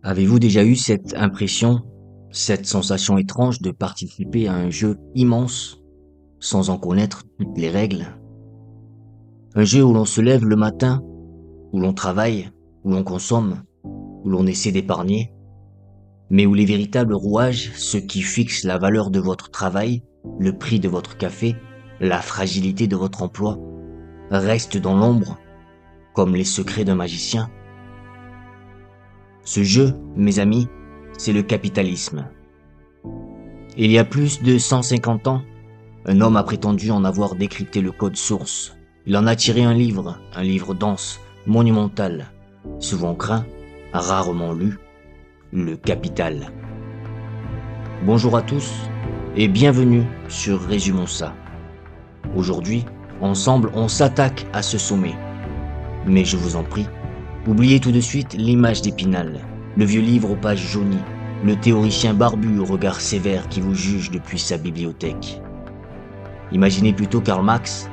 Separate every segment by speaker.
Speaker 1: Avez-vous déjà eu cette impression, cette sensation étrange de participer à un jeu immense sans en connaître toutes les règles? Un jeu où l'on se lève le matin, où l'on travaille, où l'on consomme, où l'on essaie d'épargner, mais où les véritables rouages, ceux qui fixent la valeur de votre travail, le prix de votre café, la fragilité de votre emploi, restent dans l'ombre comme les secrets d'un magicien. Ce jeu, mes amis, c'est le capitalisme. Il y a plus de 150 ans, un homme a prétendu en avoir décrypté le code source. Il en a tiré un livre dense, monumental, souvent craint, rarement lu, le Capital. Bonjour à tous et bienvenue sur Résumons ça. Aujourd'hui, ensemble, on s'attaque à ce sommet. Mais je vous en prie, oubliez tout de suite l'image d'Épinal, le vieux livre aux pages jaunies, le théoricien barbu au regard sévère qui vous juge depuis sa bibliothèque. Imaginez plutôt Karl Marx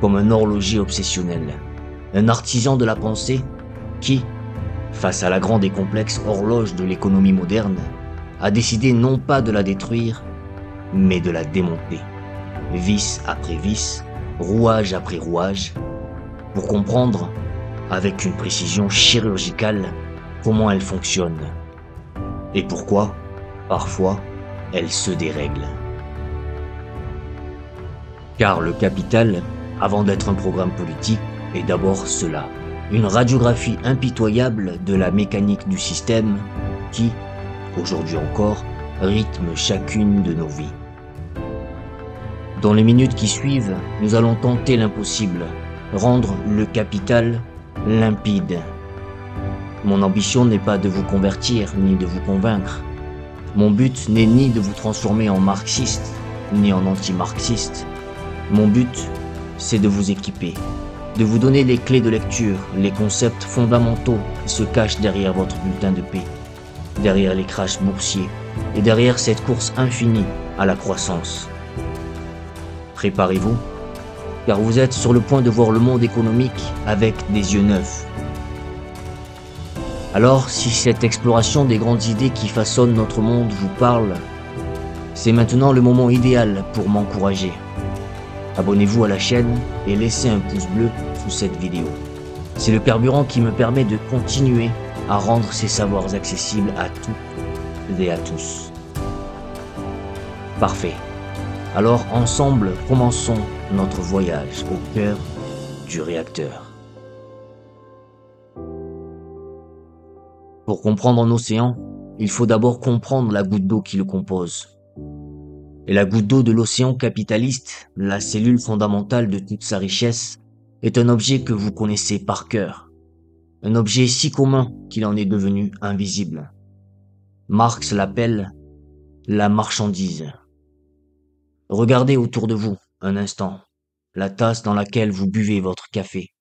Speaker 1: comme un horloger obsessionnel, un artisan de la pensée qui, face à la grande et complexe horloge de l'économie moderne, a décidé non pas de la détruire, mais de la démonter, vis après vis, rouage après rouage, pour comprendre, avec une précision chirurgicale, comment elle fonctionne, et pourquoi, parfois, elle se dérègle. Car le Capital, avant d'être un programme politique, est d'abord cela, une radiographie impitoyable de la mécanique du système qui, aujourd'hui encore, rythme chacune de nos vies. Dans les minutes qui suivent, nous allons tenter l'impossible, rendre le capital limpide. Mon ambition n'est pas de vous convertir ni de vous convaincre. Mon but n'est ni de vous transformer en marxiste ni en anti-marxiste. Mon but, c'est de vous équiper, de vous donner les clés de lecture, les concepts fondamentaux qui se cachent derrière votre bulletin de paie, derrière les crashs boursiers et derrière cette course infinie à la croissance. Préparez-vous, car vous êtes sur le point de voir le monde économique avec des yeux neufs. Alors, si cette exploration des grandes idées qui façonnent notre monde vous parle, c'est maintenant le moment idéal pour m'encourager. Abonnez-vous à la chaîne et laissez un pouce bleu sous cette vidéo. C'est le carburant qui me permet de continuer à rendre ces savoirs accessibles à toutes et à tous. Parfait. Alors ensemble, commençons notre voyage au cœur du réacteur. Pour comprendre un océan, il faut d'abord comprendre la goutte d'eau qui le compose. Et la goutte d'eau de l'océan capitaliste, la cellule fondamentale de toute sa richesse, est un objet que vous connaissez par cœur. Un objet si commun qu'il en est devenu invisible. Marx l'appelle la marchandise. Regardez autour de vous, un instant, la tasse dans laquelle vous buvez votre café,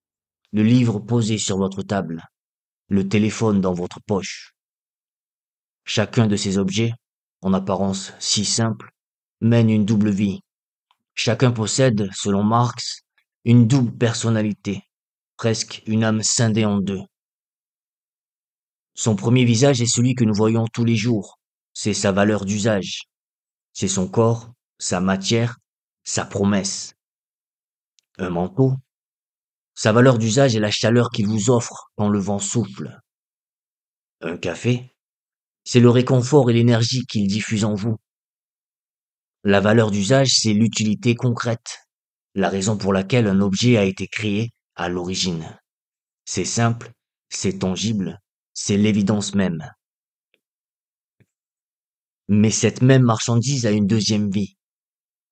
Speaker 1: le livre posé sur votre table, le téléphone dans votre poche. Chacun de ces objets, en apparence si simples, mène une double vie. Chacun possède, selon Marx, une double personnalité, presque une âme scindée en deux. Son premier visage est celui que nous voyons tous les jours, c'est sa valeur d'usage. C'est son corps, sa matière, sa promesse. Un manteau, sa valeur d'usage est la chaleur qu'il vous offre quand le vent souffle. Un café, c'est le réconfort et l'énergie qu'il diffuse en vous. La valeur d'usage, c'est l'utilité concrète, la raison pour laquelle un objet a été créé à l'origine. C'est simple, c'est tangible, c'est l'évidence même. Mais cette même marchandise a une deuxième vie,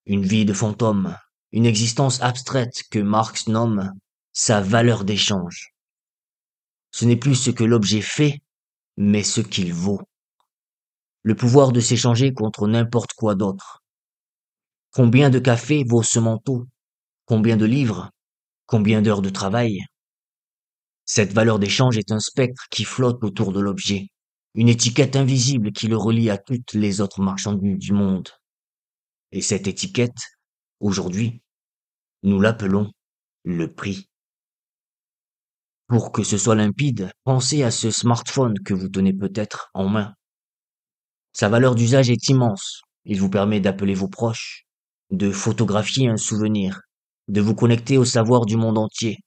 Speaker 1: une vie de fantôme, une existence abstraite que Marx nomme sa valeur d'échange. Ce n'est plus ce que l'objet fait, mais ce qu'il vaut. Le pouvoir de s'échanger contre n'importe quoi d'autre. Combien de café vaut ce manteau? Combien de livres? Combien d'heures de travail? Cette valeur d'échange est un spectre qui flotte autour de l'objet, une étiquette invisible qui le relie à toutes les autres marchandises du monde. Et cette étiquette, aujourd'hui, nous l'appelons le prix. Pour que ce soit limpide, pensez à ce smartphone que vous tenez peut-être en main. Sa valeur d'usage est immense. Il vous permet d'appeler vos proches, de photographier un souvenir, de vous connecter au savoir du monde entier.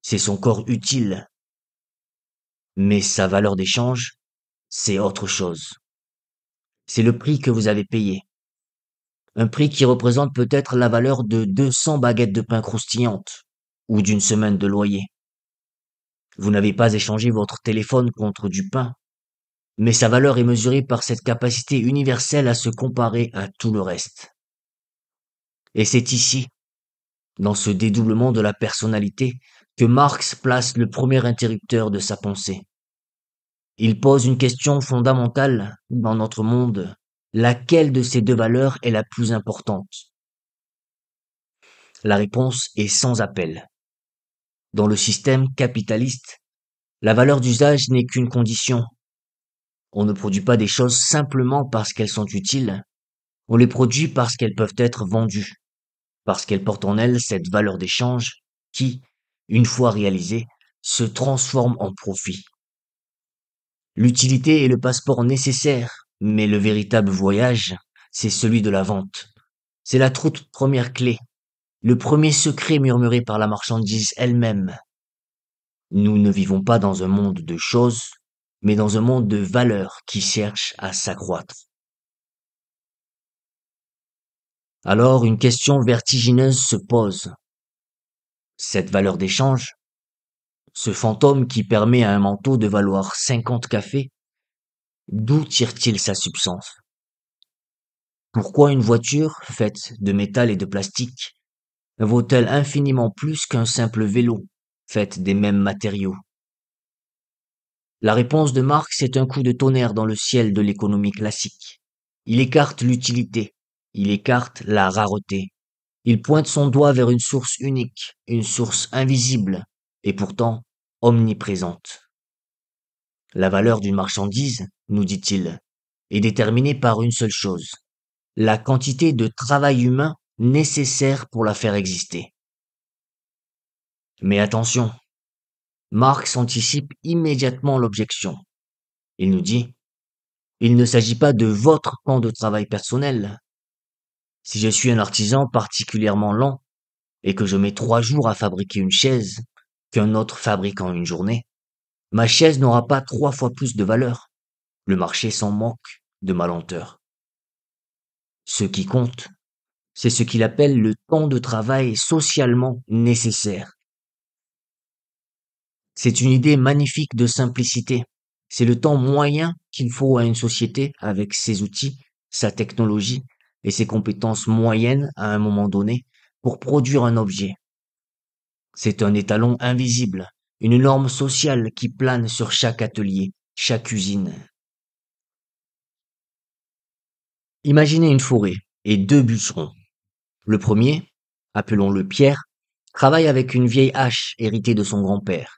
Speaker 1: C'est son corps utile, mais sa valeur d'échange, c'est autre chose. C'est le prix que vous avez payé. Un prix qui représente peut-être la valeur de 200 baguettes de pain croustillantes ou d'une semaine de loyer. Vous n'avez pas échangé votre téléphone contre du pain, mais sa valeur est mesurée par cette capacité universelle à se comparer à tout le reste. Et c'est ici, dans ce dédoublement de la personnalité, que Marx place le premier interrupteur de sa pensée. Il pose une question fondamentale dans notre monde. Laquelle de ces deux valeurs est la plus importante? La réponse est sans appel. Dans le système capitaliste, la valeur d'usage n'est qu'une condition. On ne produit pas des choses simplement parce qu'elles sont utiles, on les produit parce qu'elles peuvent être vendues, parce qu'elles portent en elles cette valeur d'échange qui, une fois réalisée, se transforme en profit. L'utilité est le passeport nécessaire, mais le véritable voyage, c'est celui de la vente. C'est la toute première clé, le premier secret murmuré par la marchandise elle-même. Nous ne vivons pas dans un monde de choses, mais dans un monde de valeurs qui cherche à s'accroître. Alors une question vertigineuse se pose. Cette valeur d'échange, ce fantôme qui permet à un manteau de valoir 50 cafés, d'où tire-t-il sa substance? Pourquoi une voiture, faite de métal et de plastique, vaut-elle infiniment plus qu'un simple vélo, fait des mêmes matériaux? La réponse de Marx est un coup de tonnerre dans le ciel de l'économie classique. Il écarte l'utilité, il écarte la rareté. Il pointe son doigt vers une source unique, une source invisible, et pourtant omniprésente. La valeur d'une marchandise, nous dit-il, est déterminée par une seule chose, la quantité de travail humain nécessaire pour la faire exister. Mais attention, Marx anticipe immédiatement l'objection. Il nous dit, il ne s'agit pas de votre temps de travail personnel. Si je suis un artisan particulièrement lent et que je mets 3 jours à fabriquer une chaise qu'un autre fabrique en une journée, ma chaise n'aura pas 3 fois plus de valeur. Le marché s'en moque de ma lenteur. Ce qui compte, c'est ce qu'il appelle le temps de travail socialement nécessaire. C'est une idée magnifique de simplicité. C'est le temps moyen qu'il faut à une société avec ses outils, sa technologie et ses compétences moyennes à un moment donné pour produire un objet. C'est un étalon invisible, une norme sociale qui plane sur chaque atelier, chaque usine. Imaginez une forêt et 2 bûcherons. Le premier, appelons-le Pierre, travaille avec une vieille hache héritée de son grand-père.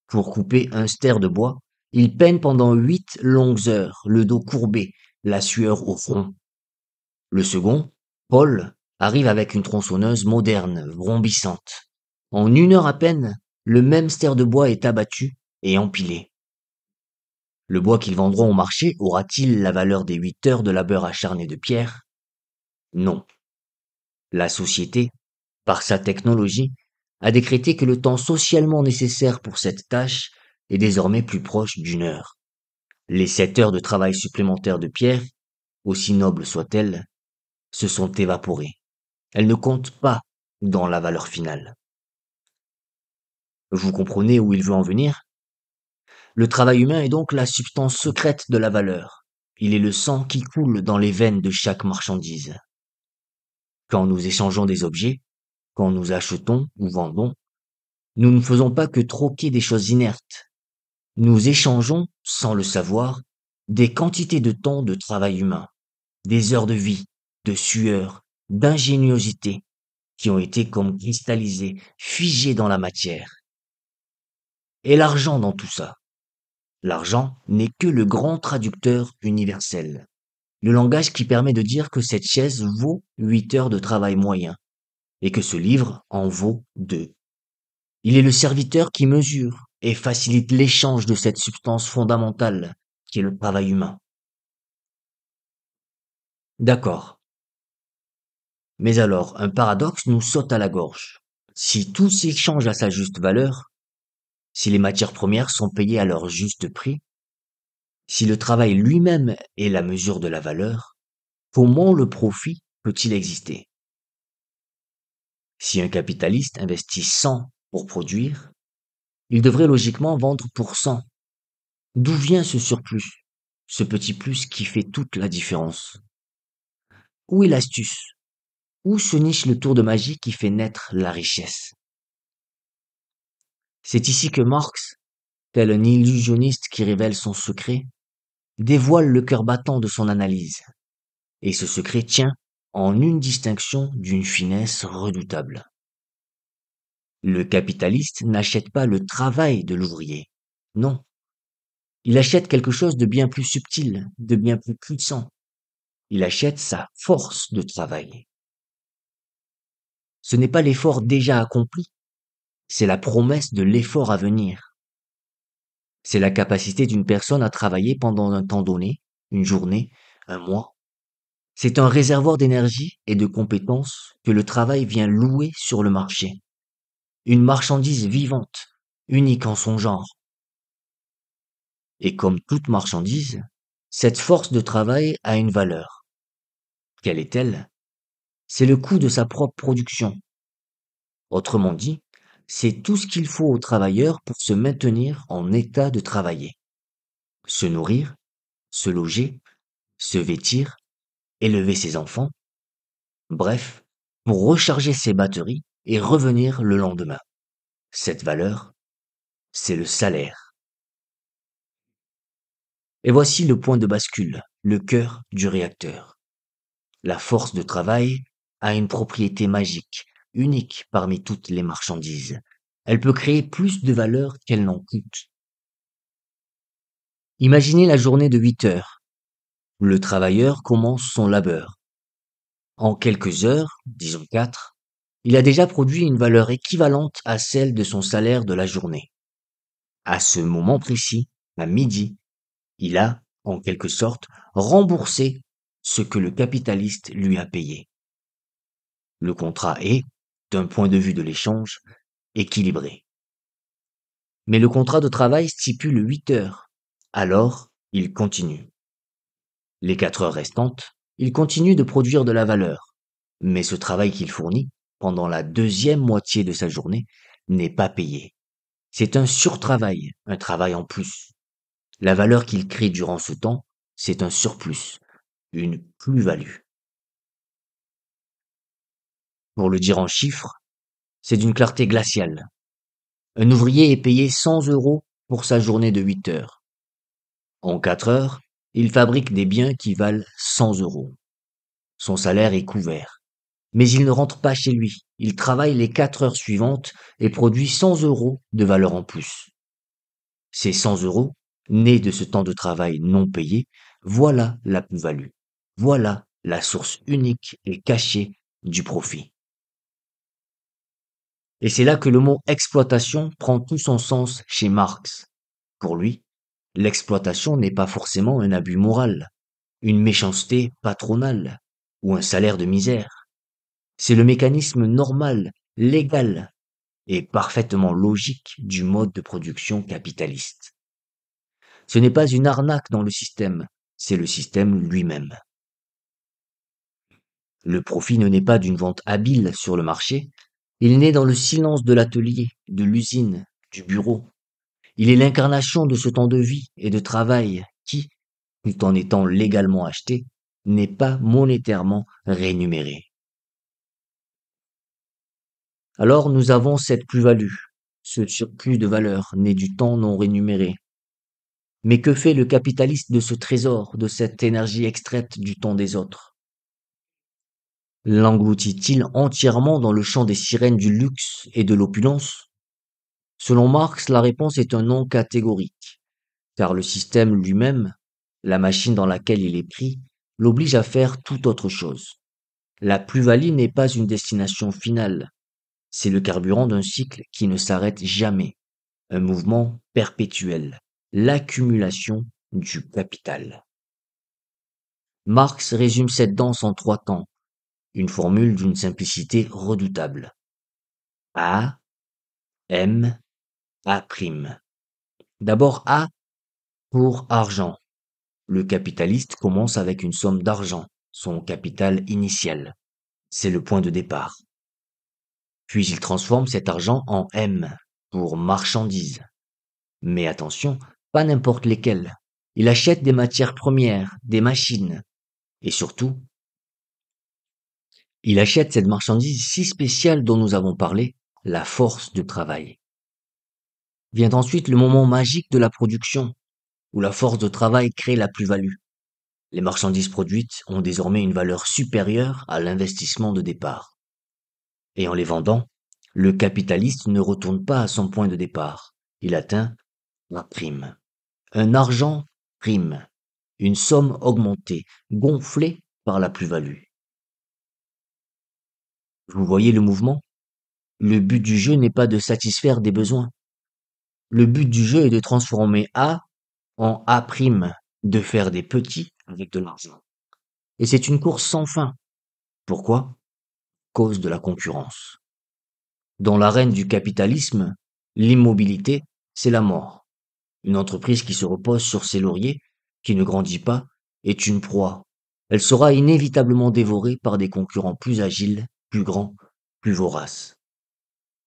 Speaker 1: Pour couper un stère de bois, il peine pendant 8 longues heures, le dos courbé, la sueur au front. Le second, Paul, arrive avec une tronçonneuse moderne, vrombissante. En 1 heure à peine, le même stère de bois est abattu et empilé. Le bois qu'ils vendront au marché aura-t-il la valeur des 8 heures de labeur acharné de Pierre? Non. La société, par sa technologie, a décrété que le temps socialement nécessaire pour cette tâche est désormais plus proche d'1 heure. Les 7 heures de travail supplémentaires de Pierre, aussi nobles soient-elles, se sont évaporées. Elles ne comptent pas dans la valeur finale. Vous comprenez où il veut en venir? Le travail humain est donc la substance secrète de la valeur. Il est le sang qui coule dans les veines de chaque marchandise. Quand nous échangeons des objets, quand nous achetons ou vendons, nous ne faisons pas que troquer des choses inertes. Nous échangeons, sans le savoir, des quantités de temps de travail humain, des heures de vie, de sueur, d'ingéniosité, qui ont été comme cristallisées, figées dans la matière. Et l'argent dans tout ça? L'argent n'est que le grand traducteur universel. Le langage qui permet de dire que cette chaise vaut 8 heures de travail moyen, et que ce livre en vaut 2. Il est le serviteur qui mesure et facilite l'échange de cette substance fondamentale qui est le travail humain. D'accord. Mais alors, un paradoxe nous saute à la gorge. Si tout s'échange à sa juste valeur, si les matières premières sont payées à leur juste prix, si le travail lui-même est la mesure de la valeur, comment le profit peut-il exister? Si un capitaliste investit 100 pour produire, il devrait logiquement vendre pour 100. D'où vient ce surplus, ce petit plus qui fait toute la différence? Où est l'astuce? Où se niche le tour de magie qui fait naître la richesse? C'est ici que Marx, tel un illusionniste qui révèle son secret, dévoile le cœur battant de son analyse. Et ce secret tient en une distinction d'une finesse redoutable. Le capitaliste n'achète pas le travail de l'ouvrier. Non. Il achète quelque chose de bien plus subtil, de bien plus puissant. Il achète sa force de travail. Ce n'est pas l'effort déjà accompli, c'est la promesse de l'effort à venir. C'est la capacité d'une personne à travailler pendant un temps donné, une journée, un mois. C'est un réservoir d'énergie et de compétences que le travail vient louer sur le marché. Une marchandise vivante, unique en son genre. Et comme toute marchandise, cette force de travail a une valeur. Quelle est-elle? C'est le coût de sa propre production. Autrement dit, c'est tout ce qu'il faut au travailleur pour se maintenir en état de travailler. Se nourrir, se loger, se vêtir, élever ses enfants, bref, pour recharger ses batteries et revenir le lendemain. Cette valeur, c'est le salaire. Et voici le point de bascule, le cœur du réacteur. La force de travail a une propriété magique, unique parmi toutes les marchandises. Elle peut créer plus de valeur qu'elle n'en coûte. Imaginez la journée de 8 heures. Le travailleur commence son labeur. En quelques heures, disons 4, il a déjà produit une valeur équivalente à celle de son salaire de la journée. À ce moment précis, à midi, il a, en quelque sorte, remboursé ce que le capitaliste lui a payé. Le contrat est, d'un point de vue de l'échange, équilibré. Mais le contrat de travail stipule 8 heures. Alors, il continue. Les 4 heures restantes, il continue de produire de la valeur. Mais ce travail qu'il fournit, pendant la deuxième moitié de sa journée, n'est pas payé. C'est un surtravail, un travail en plus. La valeur qu'il crée durant ce temps, c'est un surplus, une plus-value. Pour le dire en chiffres, c'est d'une clarté glaciale. Un ouvrier est payé 100 euros pour sa journée de 8 heures. En 4 heures, il fabrique des biens qui valent 100 euros. Son salaire est couvert. Mais il ne rentre pas chez lui. Il travaille les 4 heures suivantes et produit 100 euros de valeur en plus. Ces 100 euros, nés de ce temps de travail non payé, voilà la plus-value. Voilà la source unique et cachée du profit. Et c'est là que le mot exploitation prend tout son sens chez Marx. Pour lui, l'exploitation n'est pas forcément un abus moral, une méchanceté patronale ou un salaire de misère. C'est le mécanisme normal, légal et parfaitement logique du mode de production capitaliste. Ce n'est pas une arnaque dans le système, c'est le système lui-même. Le profit ne naît pas d'une vente habile sur le marché, il naît dans le silence de l'atelier, de l'usine, du bureau. Il est l'incarnation de ce temps de vie et de travail qui, tout en étant légalement acheté, n'est pas monétairement rémunéré. Alors nous avons cette plus-value, ce surplus de valeur né du temps non rémunéré. Mais que fait le capitaliste de ce trésor, de cette énergie extraite du temps des autres? L'engloutit-il entièrement dans le champ des sirènes du luxe et de l'opulence? Selon Marx, la réponse est un non catégorique, car le système lui-même, la machine dans laquelle il est pris, l'oblige à faire tout autre chose. La plus-value n'est pas une destination finale, C'est le carburant d'un cycle qui ne s'arrête jamais, un mouvement perpétuel, l'accumulation du capital. Marx résume cette danse en 3 temps, une formule d'une simplicité redoutable. A, M, A'. D'abord A pour argent. Le capitaliste commence avec une somme d'argent, son capital initial. C'est le point de départ. Puis il transforme cet argent en M pour marchandises. Mais attention, pas n'importe lesquelles. Il achète des matières premières, des machines. Et surtout, il achète cette marchandise si spéciale dont nous avons parlé, la force de travail. Vient ensuite le moment magique de la production, où la force de travail crée la plus-value. Les marchandises produites ont désormais une valeur supérieure à l'investissement de départ. Et en les vendant, le capitaliste ne retourne pas à son point de départ. Il atteint la prime. Un argent prime. Une somme augmentée, gonflée par la plus-value. Vous voyez le mouvement? Le but du jeu n'est pas de satisfaire des besoins. Le but du jeu est de transformer A en A', de faire des petits avec de l'argent. Et c'est une course sans fin. Pourquoi? Cause de la concurrence. Dans l'arène du capitalisme, l'immobilité, c'est la mort. Une entreprise qui se repose sur ses lauriers, qui ne grandit pas, est une proie. Elle sera inévitablement dévorée par des concurrents plus agiles, plus grands, plus voraces.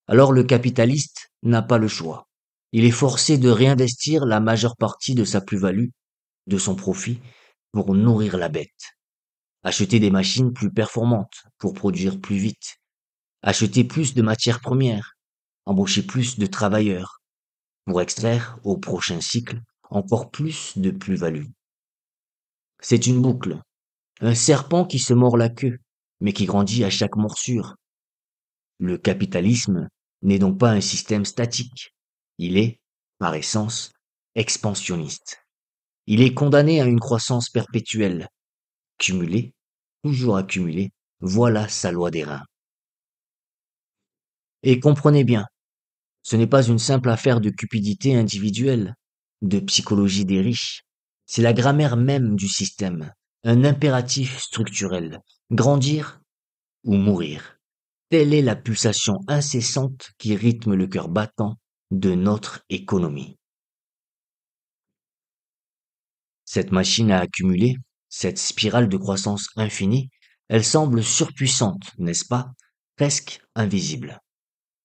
Speaker 1: Alors le capitaliste n'a pas le choix. Il est forcé de réinvestir la majeure partie de sa plus-value, de son profit, pour nourrir la bête. Acheter des machines plus performantes pour produire plus vite. Acheter plus de matières premières. Embaucher plus de travailleurs pour extraire, au prochain cycle, encore plus de plus-value. C'est une boucle, un serpent qui se mord la queue, mais qui grandit à chaque morsure. Le capitalisme n'est donc pas un système statique. Il est, par essence, expansionniste. Il est condamné à une croissance perpétuelle. Cumuler, toujours accumuler, voilà sa loi des reins. Et comprenez bien, ce n'est pas une simple affaire de cupidité individuelle, de psychologie des riches. C'est la grammaire même du système, un impératif structurel. Grandir ou mourir. Telle est la pulsation incessante qui rythme le cœur battant de notre économie. Cette machine à accumuler, cette spirale de croissance infinie, elle semble surpuissante, n'est-ce pas? Presque invisible.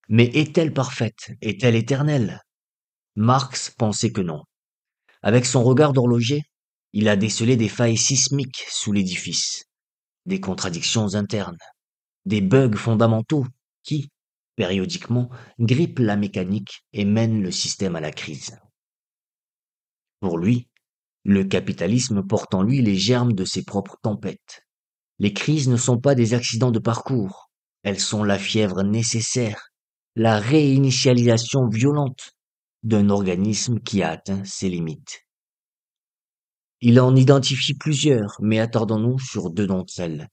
Speaker 1: Mais est-elle parfaite? Est-elle éternelle? Marx pensait que non. Avec son regard d'horloger, il a décelé des failles sismiques sous l'édifice, des contradictions internes, des bugs fondamentaux qui, périodiquement, grippent la mécanique et mènent le système à la crise. Pour lui, le capitalisme porte en lui les germes de ses propres tempêtes. Les crises ne sont pas des accidents de parcours, elles sont la fièvre nécessaire, la réinitialisation violente d'un organisme qui a atteint ses limites. Il en identifie plusieurs, mais attardons-nous sur 2 d'entre elles,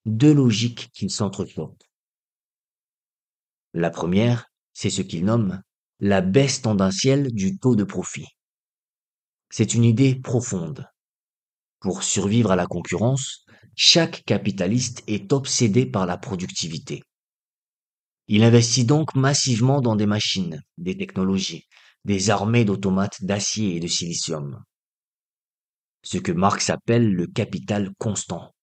Speaker 1: 2 logiques qui s'entrechoquent. La première, c'est ce qu'il nomme la baisse tendancielle du taux de profit. C'est une idée profonde. Pour survivre à la concurrence, chaque capitaliste est obsédé par la productivité. Il investit donc massivement dans des machines, des technologies, des armées d'automates d'acier et de silicium. Ce que Marx appelle le capital constant.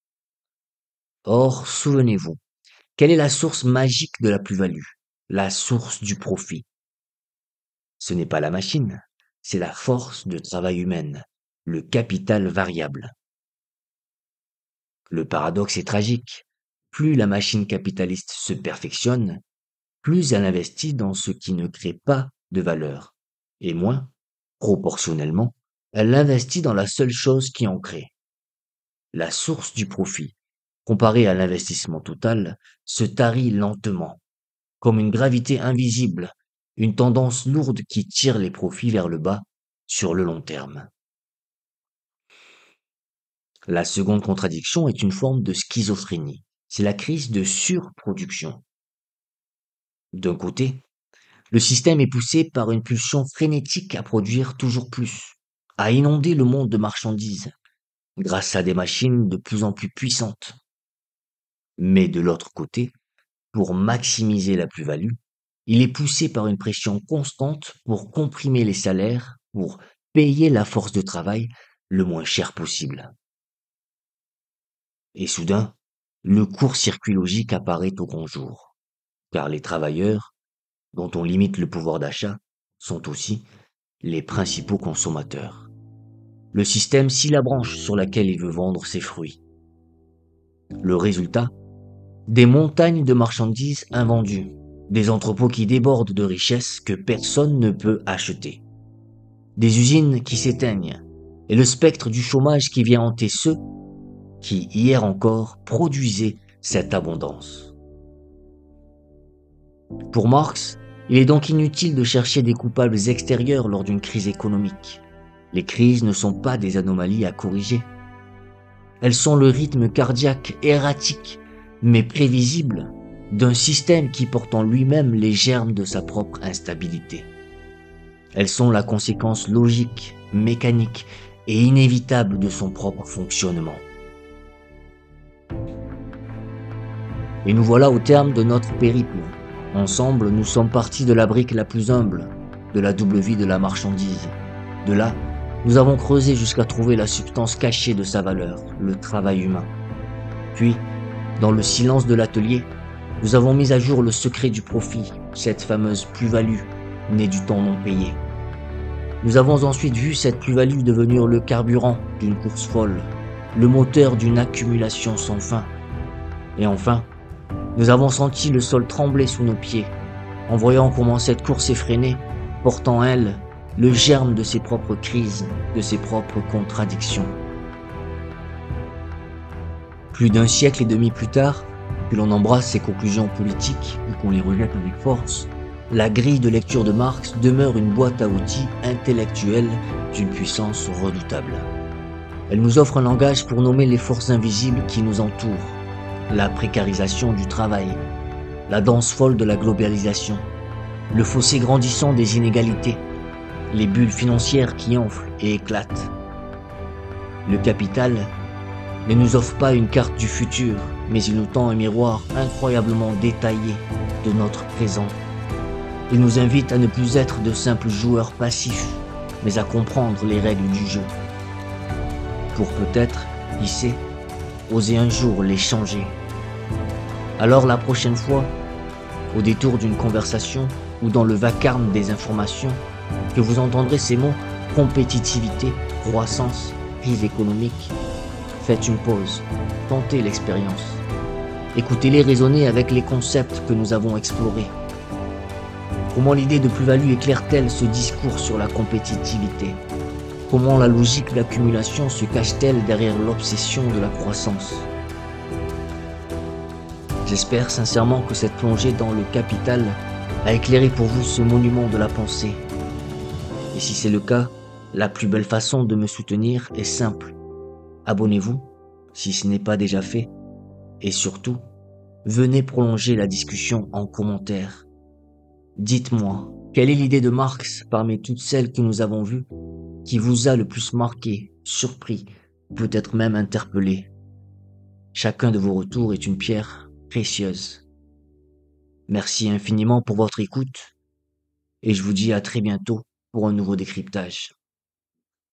Speaker 1: Or, souvenez-vous, quelle est la source magique de la plus-value? La source du profit. Ce n'est pas la machine, c'est la force de travail humaine, le capital variable. Le paradoxe est tragique. Plus la machine capitaliste se perfectionne, plus elle investit dans ce qui ne crée pas de valeur, et moins, proportionnellement, elle investit dans la seule chose qui en crée. La source du profit, comparée à l'investissement total, se tarit lentement, comme une gravité invisible, une tendance lourde qui tire les profits vers le bas sur le long terme. La seconde contradiction est une forme de schizophrénie. C'est la crise de surproduction. D'un côté, le système est poussé par une pulsion frénétique à produire toujours plus, à inonder le monde de marchandises, grâce à des machines de plus en plus puissantes. Mais de l'autre côté, pour maximiser la plus-value, il est poussé par une pression constante pour comprimer les salaires, pour payer la force de travail le moins cher possible. Et soudain, le court-circuit logique apparaît au grand jour, car les travailleurs, dont on limite le pouvoir d'achat, sont aussi les principaux consommateurs. Le système scie la branche sur laquelle il veut vendre ses fruits. Le résultat, des montagnes de marchandises invendues, des entrepôts qui débordent de richesses que personne ne peut acheter, des usines qui s'éteignent, et le spectre du chômage qui vient hanter ceux qui, hier encore, produisaient cette abondance. Pour Marx, il est donc inutile de chercher des coupables extérieurs lors d'une crise économique. Les crises ne sont pas des anomalies à corriger. Elles sont le rythme cardiaque erratique, mais prévisible, d'un système qui porte en lui-même les germes de sa propre instabilité. Elles sont la conséquence logique, mécanique et inévitable de son propre fonctionnement. Et nous voilà au terme de notre périple. Ensemble, nous sommes partis de la brique la plus humble, de la double vie de la marchandise. De là, nous avons creusé jusqu'à trouver la substance cachée de sa valeur, le travail humain. Puis, dans le silence de l'atelier, nous avons mis à jour le secret du profit, cette fameuse plus-value, née du temps non payé. Nous avons ensuite vu cette plus-value devenir le carburant d'une course folle, le moteur d'une accumulation sans fin. Et enfin, nous avons senti le sol trembler sous nos pieds, en voyant comment cette course effrénée porte en elle le germe de ses propres crises, de ses propres contradictions. Plus d'un siècle et demi plus tard, que l'on embrasse ses conclusions politiques ou qu'on les rejette avec force, la grille de lecture de Marx demeure une boîte à outils intellectuelle d'une puissance redoutable. Elle nous offre un langage pour nommer les forces invisibles qui nous entourent, la précarisation du travail, la danse folle de la globalisation, le fossé grandissant des inégalités, les bulles financières qui enflent et éclatent. Le capital ne nous offre pas une carte du futur, mais il nous tend un miroir incroyablement détaillé de notre présent. Il nous invite à ne plus être de simples joueurs passifs, mais à comprendre les règles du jeu. Pour peut-être, qui sait, oser un jour les changer. Alors la prochaine fois, au détour d'une conversation ou dans le vacarme des informations, que vous entendrez ces mots compétitivité, croissance, crise économique, faites une pause, tentez l'expérience. Écoutez-les résonner avec les concepts que nous avons explorés. Comment l'idée de plus-value éclaire-t-elle ce discours sur la compétitivité? Comment la logique d'accumulation se cache-t-elle derrière l'obsession de la croissance? J'espère sincèrement que cette plongée dans le capital a éclairé pour vous ce monument de la pensée. Et si c'est le cas, la plus belle façon de me soutenir est simple. Abonnez-vous, si ce n'est pas déjà fait. Et surtout, venez prolonger la discussion en commentaire. Dites-moi, quelle est l'idée de Marx parmi toutes celles que nous avons vues qui vous a le plus marqué, surpris, peut-être même interpellé? Chacun de vos retours est une pierre précieuse. Merci infiniment pour votre écoute et je vous dis à très bientôt pour un nouveau décryptage.